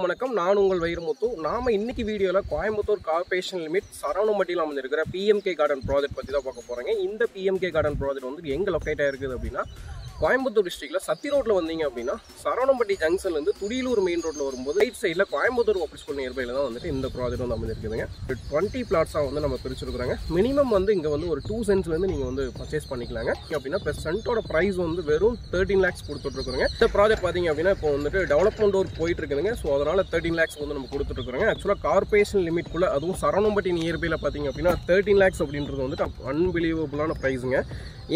வணக்கம், நான் உங்கள் வைரமுத்து. நாம இன்னைக்கு வீடியோல கோயம்புத்தூர் கார்ப்பரேஷன் லிமிட் சரவணம்பட்டியில் அமைஞ்சிருக்கிற பிஎம்கே கார்டன் ப்ராஜெக்ட் பற்றி தான் பார்க்க போறேங்க. இந்த பிஎம்கே கார்டன் ப்ராஜெக்ட் வந்து எங்க லொக்கேட் ஆயிருக்குது அப்படின்னா, கோயம்புத்தூர் டிஸ்ட்ரிக்ட்ல சத்தி ரோட்ல வந்தீங்க அப்படின்னா சரவணம்பட்டி ஜங்ஷன்ல இருந்து துடியலூர் மெயின் ரோட்ல வரும்போது ரைட் சைட்ல கோயம்புத்தூர் பப்ளிக் ஸ்கூல் நியர்பைல தான் வந்துட்டு இந்த ப்ராஜெக்ட் வந்து அமைஞ்சிருக்குதுங்க. 20 பிளாட்ஸா வந்து நம்ம பிரிச்சிருக்காங்க. மினிமம் வந்து இங்க வந்து ஒரு 2 சென்ட்ஸ்ல இருந்து நீங்க வந்து பர்ச்சேஸ் பண்ணிக்கலாங்க. அப்படின்னா பிளஸ் சென்ட்டோட பிரைஸ் வந்து வெறும் 13 lakhs கொடுத்துட்டு இருக்காங்க. இந்த ப்ராஜெக்ட் பாத்தீங்க அப்படின்னா இப்போ வந்துட்டு டெவலப்மெண்ட் ஒர்க் போயிட்டு இருக்குதுங்க. ஸோ அதனால 13 lakhs வந்து நம்ம கொடுத்துட்டு இருக்காங்க. ஆக்சுவலா கார்பரேஷன் லிமிட் குள்ள அதுவும் சரவணம்பட்டி நியர்பைல பாத்தீங்க அப்படின்னா 13 lakhs அப்படின்றது வந்துட்டு அன்பிலீவபிளான பிரைஸுங்க.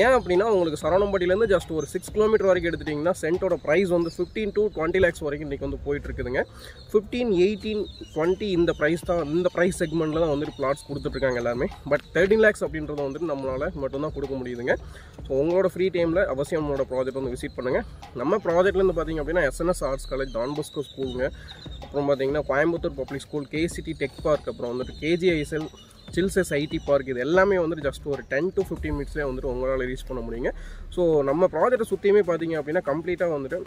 ஏன் அப்படின்னா உங்களுக்கு சரவணம்பட்டியிலேருந்து ஜஸ்ட் ஒரு 6 கிலோமீட்டர் வரைக்கும் எடுத்துட்டிங்கன்னா சென்ட்டோட ப்ரைஸ் வந்து 15 to 20 lakhs வரைக்கும் இன்றைக்கி வந்து போயிட்டு இருக்குதுங்க. 15, 18, 20 இந்த ப்ரைஸ் தான், இந்த ப்ரைஸ் செக்மெண்ட்டில் தான் வந்துட்டு பிளாட்ஸ் கொடுத்துட்ருக்காங்க எல்லாருமே. பட் 13 lakhs அப்படின்றது வந்துட்டு நம்மளால் மட்டும்தான் கொடுக்க முடியுதுங்க. ஸோ உங்களோட ஃப்ரீ டைமில் அவசியம் நம்மளோட ப்ராஜெக்ட் வந்து விசிட் பண்ணுங்கள். நம்ம ப்ராஜெக்ட்லேருந்து பார்த்திங்க அப்படின்னா SNS arts college, Don Bosco ஸ்கூலுங்க, அப்புறம் பார்த்திங்கன்னா Coimbatore public school, KCT tech park, அப்புறம் வந்துட்டு KGISL, சில்சஸ் ஐடி பார்க், இது எல்லாமே வந்துட்டு ஜஸ்ட் ஒரு 10 to 15 மினிட்ஸ்லேயே வந்துட்டு உங்களால் ரீச் பண்ண முடியுங்க. ஸோ நம்ம ப்ராஜெக்ட்டை சுற்றியுமே பார்த்தீங்க அப்படின்னா கம்ப்ளீட்டாக வந்துட்டு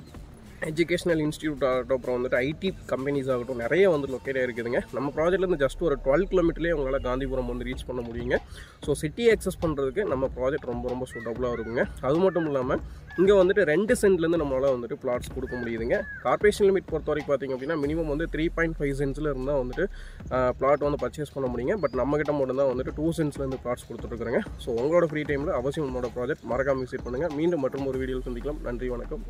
எஜுகேஷனல் இன்ஸ்டியூட் ஆகட்டும், அப்புறம் வந்துட்டு ஐடி கம்பெனிஸ் ஆகட்டும் நிறைய வந்து லொக்கேட்டாக இருக்குதுங்க. நம்ம ப்ராஜெக்ட்லேருந்து ஜஸ்ட் ஒரு 12 கிலோமீட்டர்லேயே உங்களால் காந்திபுரம் வந்து ரீச் பண்ண முடியுங்க. ஸோ சிட்டி அக்சஸ் பண்ணுறதுக்கு நம்ம ப்ராஜெக்ட் ரொம்ப ரொம்ப சூட்டபுளாக இருக்குங்க. அது மட்டும் இல்லாமல் இங்கே வந்துட்டு 2 சென்ட்லேருந்து நம்மளால் வந்துட்டு பிளாட்ஸ் கொடுக்க முடியுதுங்க. கார்பரேஷன் லிமிட் பொறுத்த வரைக்கும் பார்த்திங்க அப்படின்னா மினிமம் வந்து 3.5 சென்ட்ஸில் இருந்தால் வந்துட்டு பிளாட் வந்து பர்ச்சேஸ் பண்ண முடியுங்க. பட் நம்மகிட்ட மட்டும் தான் வந்துட்டு 2 சென்ட்ஸ்லேருந்து பிளாட்ஸ் கொடுத்துட்ருக்குறேங்க. ஸோ உங்களோட ஃப்ரீ டைமில் அவசியம் உங்களோட ப்ராஜெக்ட் மறக்காமல் விசிட் பண்ணுங்கள். மீண்டும் மற்றும் ஒரு வீடியோவில் சந்திக்கலாம். நன்றி, வணக்கம்.